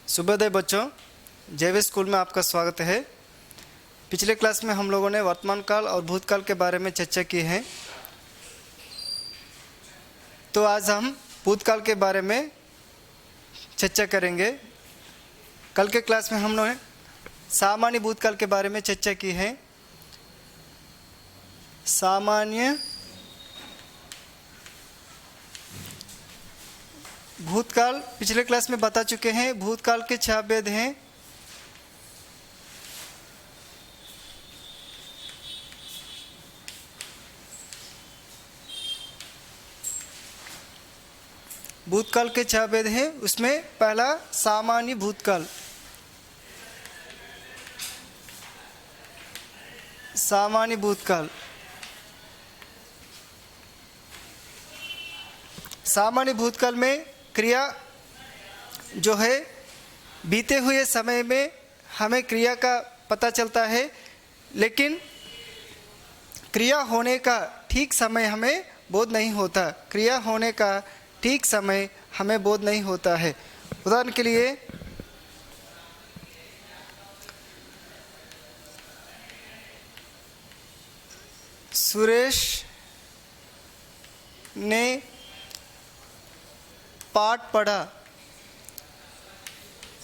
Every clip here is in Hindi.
शुभोदय बच्चों, जेवी स्कूल में आपका स्वागत है। पिछले क्लास में हम लोगों ने वर्तमान काल और भूतकाल के बारे में चर्चा की है। तो आज हम भूतकाल के बारे में चर्चा करेंगे। कल के क्लास में हम लोगों ने सामान्य भूतकाल के बारे में चर्चा की है। सामान्य भूतकाल पिछले क्लास में बता चुके हैं। भूतकाल के 6 भेद हैं। भूतकाल के 6 भेद हैं। उसमें पहला सामान्य भूतकाल। सामान्य भूतकाल सामान्य भूतकाल में क्रिया जो है बीते हुए समय में हमें क्रिया का पता चलता है, लेकिन क्रिया होने का ठीक समय हमें बोध नहीं होता। क्रिया होने का ठीक समय हमें बोध नहीं होता है। उदाहरण के लिए सुरेश ने पाठ पढ़ा।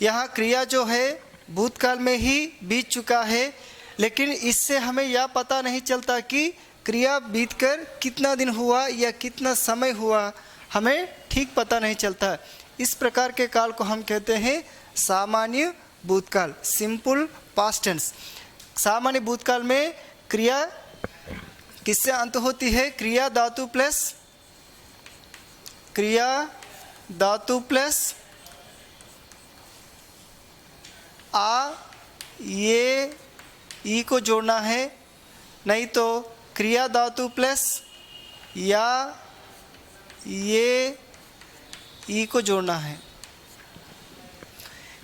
यहाँ क्रिया जो है भूतकाल में ही बीत चुका है, लेकिन इससे हमें यह पता नहीं चलता कि क्रिया बीतकर कितना दिन हुआ या कितना समय हुआ, हमें ठीक पता नहीं चलता। इस प्रकार के काल को हम कहते हैं सामान्य भूतकाल, सिंपल पास्ट टेंस। सामान्य भूतकाल में क्रिया किससे अंत होती है? क्रिया धातु प्लस आ ये ई को जोड़ना है, नहीं तो क्रिया धातु प्लस या ये ई को जोड़ना है।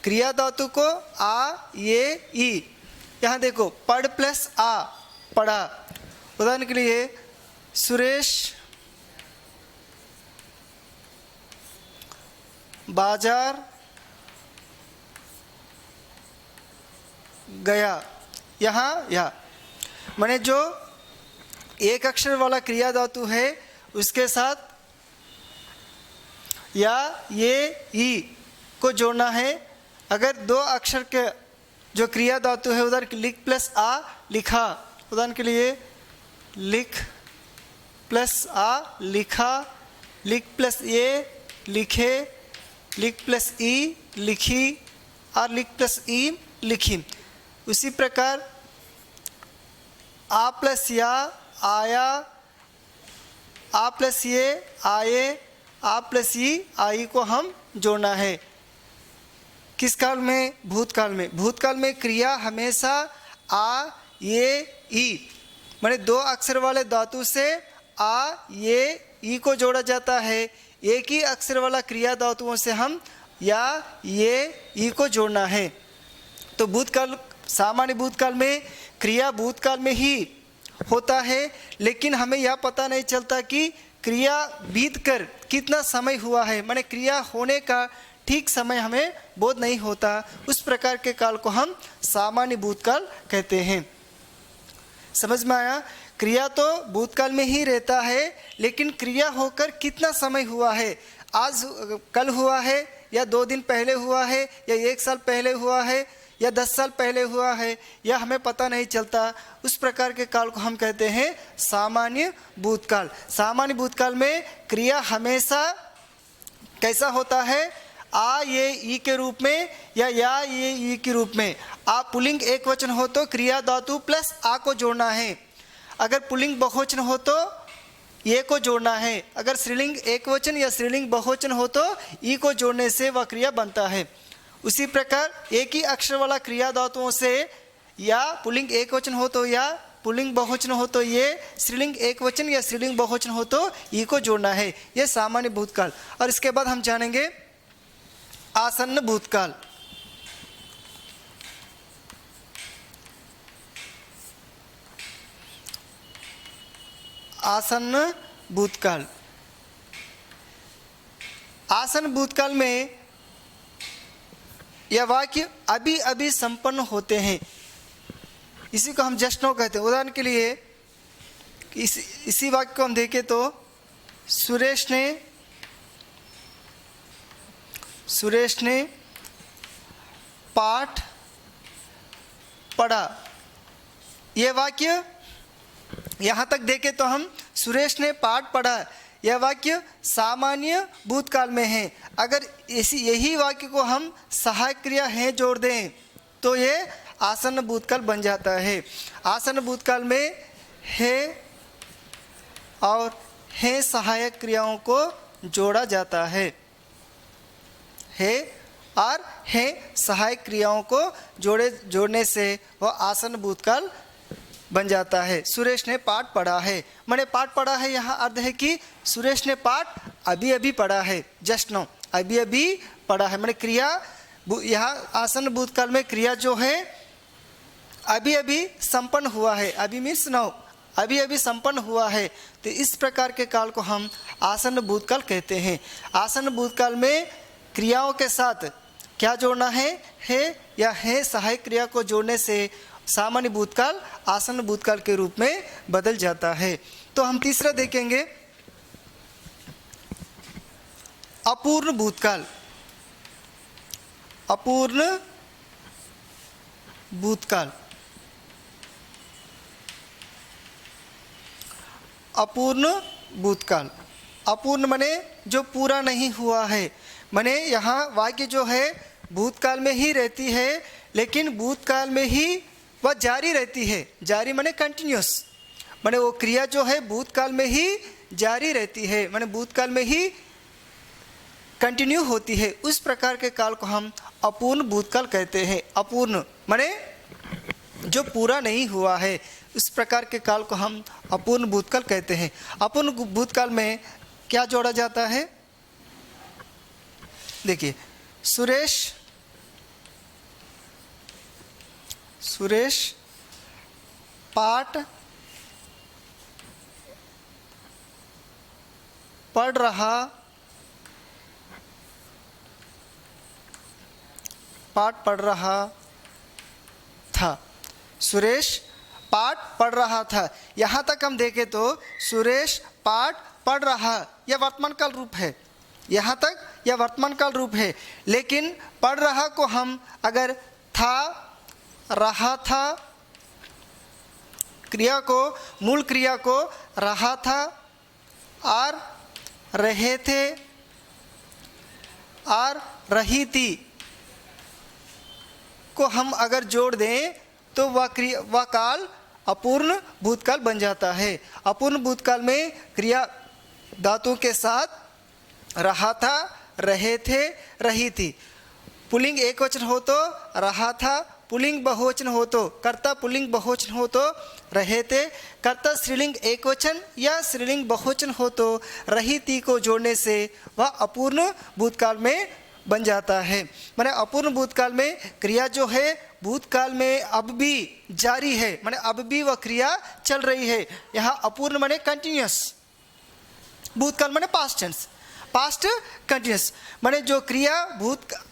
क्रिया धातु को आ ये ई। यहाँ देखो, पढ़ प्लस आ, पढ़ा। उदाहरण के लिए सुरेश बाजार गया। यहाँ माने जो एक अक्षर वाला क्रिया धातु है उसके साथ या ये ई को जोड़ना है। अगर 2 अक्षर के जो क्रिया धातु है उधर लिख प्लस आ, लिखा। उदाहरण के लिए लिख प्लस आ, लिखा। लिख प्लस ये, लिखे। लिख प्लस ई, लिखी। और लिख प्लस ई, लिखी। उसी प्रकार आ प्लस या, आया। आ प्लस ये, आए। आ प्लस ई, आई को हम जोड़ना है। किस काल में? भूतकाल में। भूतकाल में क्रिया हमेशा आ ये ई माने 2 अक्षर वाले धातु से आ ये ई को जोड़ा जाता है। एक ही अक्षर वाला क्रिया धातुओं से हम या ये ई को जोड़ना है। तो भूतकाल, सामान्य भूतकाल में क्रिया भूतकाल में ही होता है, लेकिन हमें यह पता नहीं चलता कि क्रिया बीतकर कितना समय हुआ है, माने क्रिया होने का ठीक समय हमें बोध नहीं होता। उस प्रकार के काल को हम सामान्य भूतकाल कहते हैं। समझ में आया? क्रिया तो भूतकाल में ही रहता है, लेकिन क्रिया होकर कितना समय हुआ है, आज कल हुआ है या 2 दिन पहले हुआ है या 1 साल पहले हुआ है या 10 साल पहले हुआ है, यह हमें पता नहीं चलता। उस प्रकार के काल को हम कहते हैं सामान्य भूतकाल। सामान्य भूतकाल में क्रिया हमेशा कैसा होता है? आ ये ई के रूप में या ये ई के रूप में। आ पुल्लिंग एक वचन हो तो क्रिया धातु प्लस आ को जोड़ना है। अगर पुल्लिंग बहुवचन हो तो ये को जोड़ना है। अगर स्त्रीलिंग एक वचन या स्त्रीलिंग बहुवचन हो तो ई को जोड़ने से वह क्रिया बनता है। उसी प्रकार एक ही अक्षर वाला क्रिया धातुओं से या पुल्लिंग एक वचन हो तो या, पुल्लिंग बहुवचन हो तो ये, स्त्रीलिंग एक वचन या स्त्रीलिंग बहुवचन हो तो ई को जोड़ना है। यह सामान्य भूतकाल। और इसके बाद हम जानेंगे आसन्न भूतकाल। आसन्न भूतकाल। आसन्न भूतकाल में यह वाक्य अभी अभी संपन्न होते हैं, इसी को हम जस्ट नाउ कहते हैं। उदाहरण के लिए इसी वाक्य को हम देखें तो सुरेश ने पाठ पढ़ा। यह वाक्य यहाँ तक देखें तो हम सुरेश ने पाठ पढ़ा, यह वाक्य सामान्य भूतकाल में है। अगर यही वाक्य को हम सहायक क्रिया है जोड़ दें तो ये आसन्न भूतकाल बन जाता है। आसन्न भूतकाल में है और है सहायक क्रियाओं को जोड़ा जाता है। है और है सहायक क्रियाओं को जोड़ने से वह आसन्न भूतकाल बन जाता है। सुरेश ने पाठ पढ़ा है, मैंने पाठ पढ़ा है, यहाँ अर्थ है कि सुरेश ने पाठ अभी अभी पढ़ा है, जस्ट नाउ अभी अभी पढ़ा है। मैंने क्रिया यहाँ आसन्न भूतकाल में क्रिया जो है अभी अभी संपन्न हुआ है, अभी मीन्स नाउ, अभी अभी संपन्न हुआ है। तो इस प्रकार के काल को हम आसन्न भूतकाल कहते हैं। आसन्न भूतकाल में क्रियाओं के साथ क्या जोड़ना है या है सहायक क्रिया को जोड़ने से सामान्य भूतकाल आसन्न भूतकाल के रूप में बदल जाता है। तो हम तीसरा देखेंगे अपूर्ण भूतकाल। अपूर्ण भूतकाल, अपूर्ण भूतकाल, अपूर्ण माने जो पूरा नहीं हुआ है। माने यहाँ वाक्य जो है भूतकाल में ही रहती है, लेकिन भूतकाल में ही वह जारी रहती है। जारी माने कंटिन्यूस, माने वो क्रिया जो है भूतकाल में ही जारी रहती है, माने भूतकाल में ही कंटिन्यू होती है। उस प्रकार के काल को हम अपूर्ण भूतकाल कहते हैं। अपूर्ण माने जो पूरा नहीं हुआ है, उस प्रकार के काल को हम अपूर्ण भूतकाल कहते हैं। अपूर्ण भूतकाल में क्या जोड़ा जाता है? देखिए, सुरेश पाठ पढ़ रहा था। सुरेश पाठ पढ़ रहा था। यहाँ तक हम देखें तो सुरेश पाठ पढ़ रहा यह वर्तमान काल रूप है, यहाँ तक यह वर्तमान काल रूप है। लेकिन पढ़ रहा को हम अगर था, रहा था, क्रिया को, मूल क्रिया को रहा था और रहे थे और रही थी को हम अगर जोड़ दें तो वह काल अपूर्ण भूतकाल बन जाता है। अपूर्ण भूतकाल में क्रिया धातुओं के साथ रहा था, रहे थे, रही थी। पुल्लिंग एक वचन हो तो रहा था, पुल्लिंग बहुवचन हो तो, कर्ता पुल्लिंग बहुवचन हो तो रहे थे, कर्ता स्त्रीलिंग एक वचन या स्त्रीलिंग बहुवचन हो तो रही थी को जोड़ने से वह अपूर्ण भूतकाल में बन जाता है। माने अपूर्ण भूतकाल में क्रिया जो है भूतकाल में अब भी जारी है, माने अब भी वह क्रिया चल रही है। यहाँ अपूर्ण माने कंटिन्यूस, भूतकाल माने पास्ट टेंस, पास्ट कंटिन्यूस, माने जो क्रिया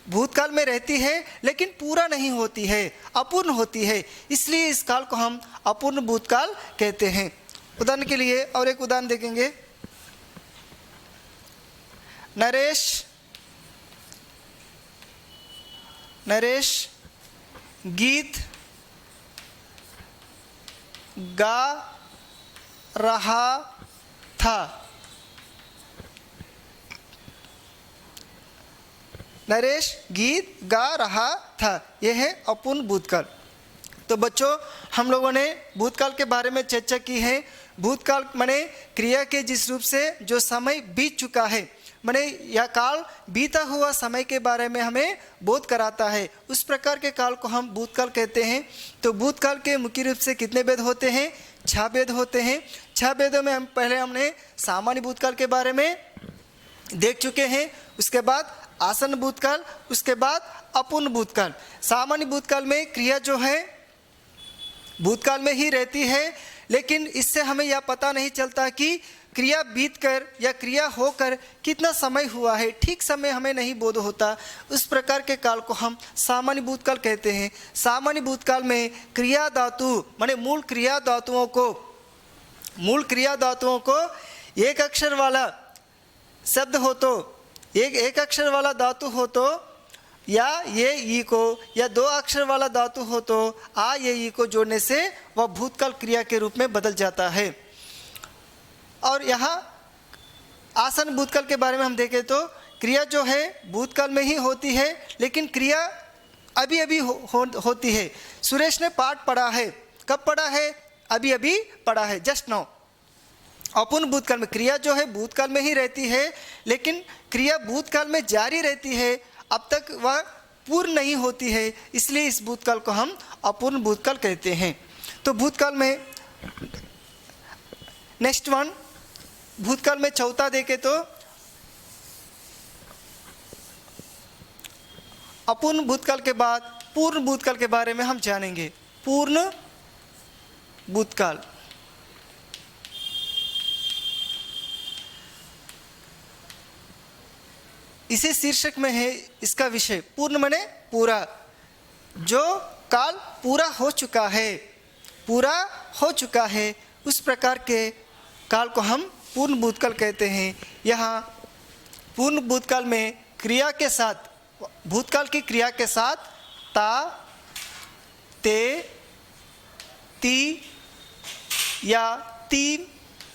भूतकाल में रहती है लेकिन पूरा नहीं होती है, अपूर्ण होती है, इसलिए इस काल को हम अपूर्ण भूतकाल कहते हैं। उदाहरण के लिए और एक उदाहरण देखेंगे। नरेश गीत गा रहा था। नरेश गीत गा रहा था, यह है अपूर्ण भूतकाल। तो बच्चों, हम लोगों ने भूतकाल के बारे में चर्चा की है। भूतकाल माने क्रिया के जिस रूप से जो समय बीत चुका है, माने यह काल बीता हुआ समय के बारे में हमें बोध कराता है, उस प्रकार के काल को हम भूतकाल कहते हैं। तो भूतकाल के मुख्य रूप से कितने भेद होते हैं? 6 भेद होते हैं। 6 भेदों में हमने सामान्य भूतकाल के बारे में देख चुके हैं, उसके बाद आसन्न भूतकाल, उसके बाद अपूर्ण भूतकाल। सामान्य भूतकाल में क्रिया जो है भूतकाल में ही रहती है, लेकिन इससे हमें यह पता नहीं चलता कि क्रिया बीतकर या क्रिया होकर कितना समय हुआ है, ठीक समय हमें नहीं बोध होता। उस प्रकार के काल को हम सामान्य भूतकाल कहते हैं। सामान्य भूतकाल में क्रिया धातु माने मूल क्रिया धातुओं को एक अक्षर वाला शब्द हो तो, एक अक्षर वाला धातु हो तो, या ये ई को, या दो अक्षर वाला धातु हो तो आ ये ई को जोड़ने से वह भूतकाल क्रिया के रूप में बदल जाता है। और यहाँ आसन भूतकाल के बारे में हम देखें तो क्रिया जो है भूतकाल में ही होती है, लेकिन क्रिया अभी अभी होती है। सुरेश ने पाठ पढ़ा है, कब पढ़ा है? अभी अभी पढ़ा है, जस्ट नाउ। अपूर्ण भूतकाल में क्रिया जो है भूतकाल में ही रहती है, लेकिन क्रिया भूतकाल में जारी रहती है, अब तक वह पूर्ण नहीं होती है, इसलिए इस भूतकाल को हम अपूर्ण भूतकाल कहते हैं। तो भूतकाल में नेक्स्ट वन, भूतकाल में चौथा देखे तो अपूर्ण भूतकाल के बाद पूर्ण भूतकाल के बारे में हम जानेंगे। पूर्ण भूतकाल, इसी शीर्षक में है इसका विषय। पूर्ण माने पूरा, जो काल पूरा हो चुका है, उस प्रकार के काल को हम पूर्ण भूतकाल कहते हैं। यहाँ पूर्ण भूतकाल में क्रिया के साथ, भूतकाल की क्रिया के साथ ता, ते, ती या तीन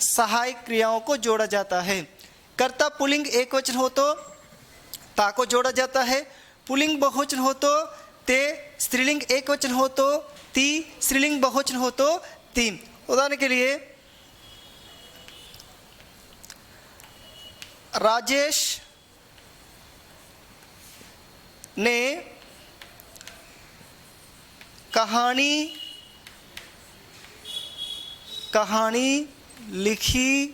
सहायक क्रियाओं को जोड़ा जाता है। कर्ता पुल्लिंग एक वचन हो तो ता को जोड़ा जाता है, पुल्लिंग बहुवचन हो तो ते, स्त्रीलिंग एक वचन हो तो ती, स्त्रीलिंग बहुवचन हो तो तीन। उदाहरण के लिए राजेश ने कहानी लिखी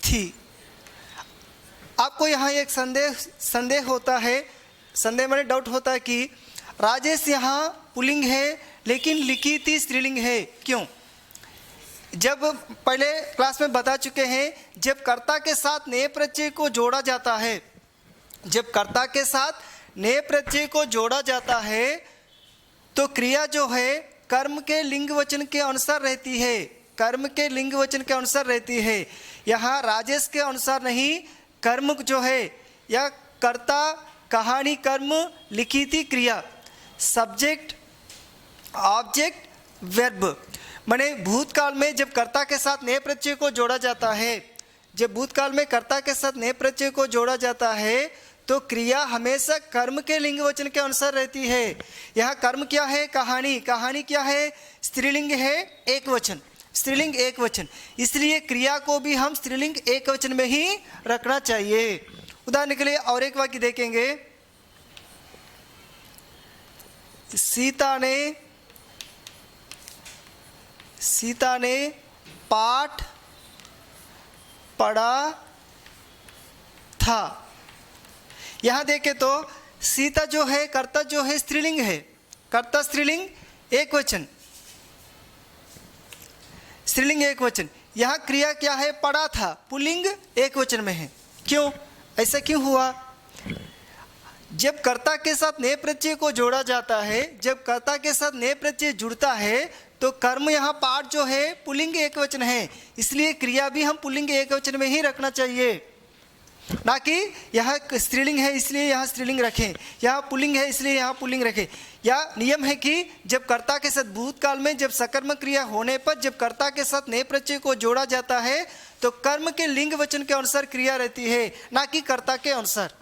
थी। आपको यहाँ एक संदेह होता है, संदेह माने डाउट होता है कि राजेश यहाँ पुल्लिंग है लेकिन लिखी थी स्त्रीलिंग है, क्यों? जब पहले क्लास में बता चुके हैं, जब कर्ता के साथ नेय प्रत्यय को जोड़ा जाता है, जब कर्ता के साथ नेय प्रत्यय को जोड़ा जाता है तो क्रिया जो है कर्म के लिंग वचन के अनुसार रहती है, कर्म के लिंग वचन के अनुसार रहती है। यहाँ राजेश के अनुसार नहीं, कर्म जो है या कर्ता, कहानी, कर्म, लिखी थी, क्रिया, सब्जेक्ट, ऑब्जेक्ट, वर्ब। माने भूतकाल में जब कर्ता के साथ नेय प्रत्यय को जोड़ा जाता है, जब भूतकाल में कर्ता के साथ नेय प्रत्यय को जोड़ा जाता है तो क्रिया हमेशा कर्म के लिंग वचन के अनुसार रहती है। यहाँ कर्म क्या है? कहानी, कहानी क्या है? स्त्रीलिंग है, एक वचन, स्त्रीलिंग एक वचन, इसलिए क्रिया को भी हम स्त्रीलिंग एक वचन में ही रखना चाहिए। उदाहरण के लिए और एक वाक्य देखेंगे, सीता ने पाठ पढ़ा था। यहाँ देखें तो सीता जो है, कर्ता जो है स्त्रीलिंग है, कर्ता स्त्रीलिंग एक वचन, स्त्रीलिंग एक वचन। यहाँ क्रिया क्या है? पढ़ा था, पुल्लिंग एक वचन में है। क्यों? ऐसा क्यों हुआ? जब कर्ता के साथ नेय प्रत्यय को जोड़ा जाता है, जब कर्ता के साथ नेय प्रत्यय जुड़ता है तो कर्म यहाँ पाठ जो है पुल्लिंग एक वचन है, इसलिए क्रिया भी हम पुल्लिंग एक वचन में ही रखना चाहिए, ना कि यहाँ स्त्रीलिंग है इसलिए यहाँ स्त्रीलिंग रखें, यहाँ पुल्लिंग है इसलिए यहाँ पुल्लिंग रखें। या नियम है कि जब कर्ता के साथ भूतकाल में जब सकर्मक क्रिया होने पर जब कर्ता के साथ नेय प्रत्यय को जोड़ा जाता है तो कर्म के लिंग वचन के अनुसार क्रिया रहती है, ना कि कर्ता के अनुसार।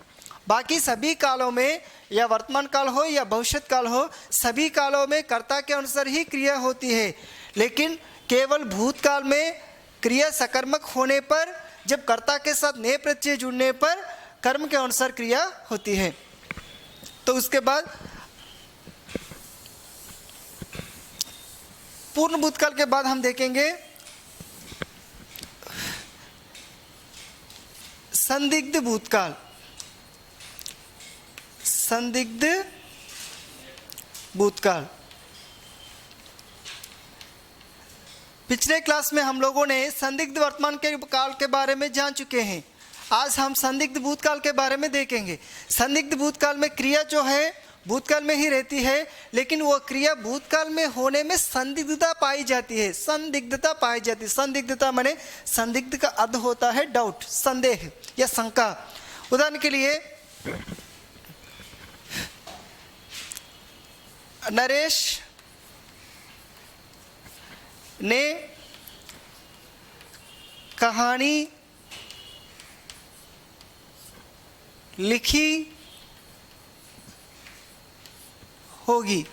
बाकी सभी कालों में, या वर्तमान काल हो या भविष्यत काल हो, सभी कालों में कर्ता के अनुसार ही क्रिया होती है, लेकिन केवल भूतकाल में क्रिया सकर्मक होने पर, जब कर्ता के साथ नेय प्रत्यय जुड़ने पर कर्म के अनुसार क्रिया होती है। तो उसके बाद पूर्ण भूतकाल के बाद हम देखेंगे संदिग्ध भूतकाल। संदिग्ध भूतकाल पिछले क्लास में हम लोगों ने संदिग्ध वर्तमान के काल के बारे में जान चुके हैं। आज हम संदिग्ध भूतकाल के बारे में देखेंगे। संदिग्ध भूतकाल में क्रिया जो है भूतकाल में ही रहती है, लेकिन वो क्रिया भूतकाल में होने में संदिग्धता पाई जाती है। संदिग्धता पाई जाती है। संदिग्धता माने संदिग्ध का अर्थ होता है डाउट, संदेह या शंका। उदाहरण के लिए नरेश ने कहानी लिखी होगी।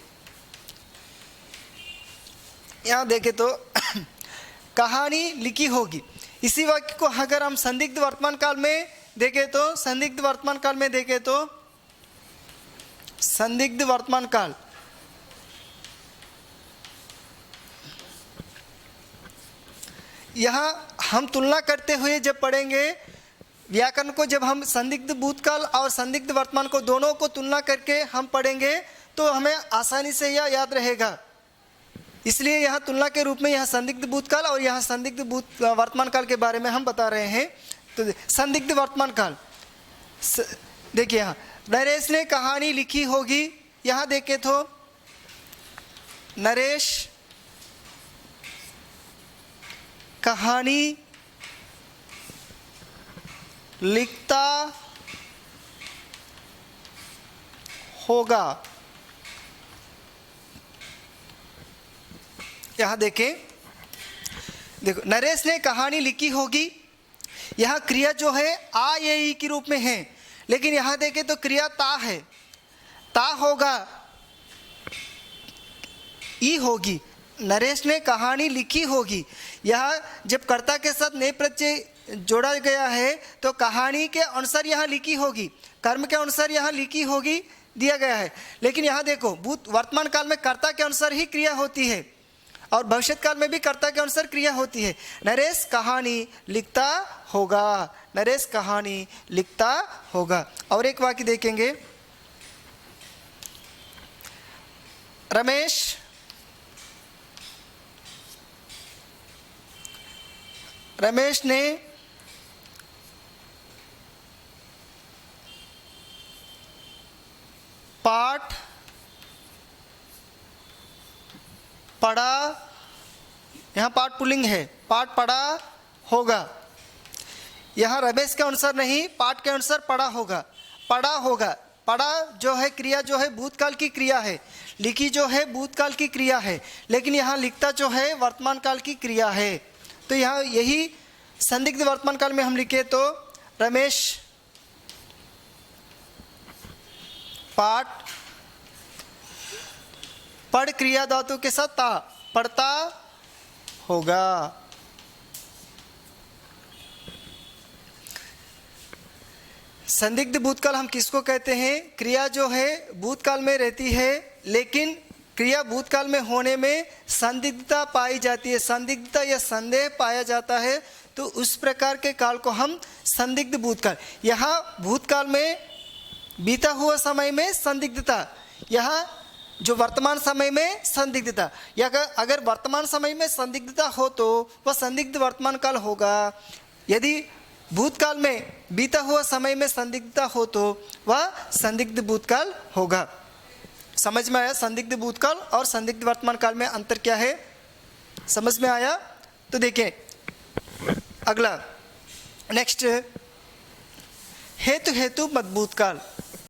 यहाँ देखें तो कहानी लिखी होगी, इसी वाक्य को अगर हम संदिग्ध वर्तमान काल में देखें तो संदिग्ध वर्तमान काल में देखें तो संदिग्ध वर्तमान काल यहाँ हम तुलना करते हुए जब पढ़ेंगे व्याकरण को, जब हम संदिग्ध भूतकाल और संदिग्ध वर्तमान को दोनों को तुलना करके हम पढ़ेंगे तो हमें आसानी से यह याद रहेगा। इसलिए यहाँ तुलना के रूप में यहाँ संदिग्ध भूतकाल और यहाँ संदिग्ध वर्तमान काल के बारे में हम बता रहे हैं। तो संदिग्ध वर्तमान काल देखिए, यहाँ नरेश ने कहानी लिखी होगी। यहाँ देखें तो नरेश कहानी लिखता होगा। यहां देखें, देखो नरेश ने कहानी लिखी होगी। यहां क्रिया जो है आ ये ई के रूप में है, लेकिन यहां देखें तो क्रिया ता है। ता होगा, ई होगी। नरेश ने कहानी लिखी होगी। यह जब कर्ता के साथ नए प्रत्यय जोड़ा गया है तो कहानी के अनुसार यहाँ लिखी होगी, कर्म के अनुसार यहाँ लिखी होगी दिया गया है। लेकिन यहाँ देखो वर्तमान काल में कर्ता के अनुसार ही क्रिया होती है और भविष्य काल में भी कर्ता के अनुसार क्रिया होती है। नरेश कहानी लिखता होगा। नरेश कहानी लिखता होगा। और एक वाक्य देखेंगे, रमेश ने पाठ पढ़ा। यहाँ पाठ पुल्लिंग है, पाठ पढ़ा होगा। यहाँ रमेश के अनुसार नहीं, पाठ के अनुसार पढ़ा होगा। पढ़ा होगा, पढ़ा जो है क्रिया जो है भूतकाल की क्रिया है, लिखी जो है भूतकाल की क्रिया है, लेकिन यहाँ लिखता जो है वर्तमान काल की क्रिया है। तो यहाँ यही संदिग्ध वर्तमान काल में हम लिखे तो रमेश पाठ पढ़ क्रिया धातु के साथ ता पढ़ता होगा। संदिग्ध भूतकाल हम किसको कहते हैं? क्रिया जो है भूतकाल में रहती है, लेकिन क्रिया भूतकाल में होने में संदिग्धता पाई जाती है, संदिग्धता या संदेह पाया जाता है, तो उस प्रकार के काल को हम संदिग्ध भूतकाल। यहाँ भूतकाल में बीता हुआ समय में संदिग्धता, यहाँ जो वर्तमान समय में संदिग्धता, या अगर वर्तमान समय में संदिग्धता हो तो वह संदिग्ध वर्तमान काल होगा। यदि भूतकाल में बीता हुआ समय में संदिग्धता हो तो वह संदिग्ध भूतकाल होगा। समझ में आया संदिग्ध भूतकाल और संदिग्ध वर्तमान काल में अंतर क्या है? समझ में आया? तो देखें अगला नेक्स्ट, हेतु मत भूतकाल।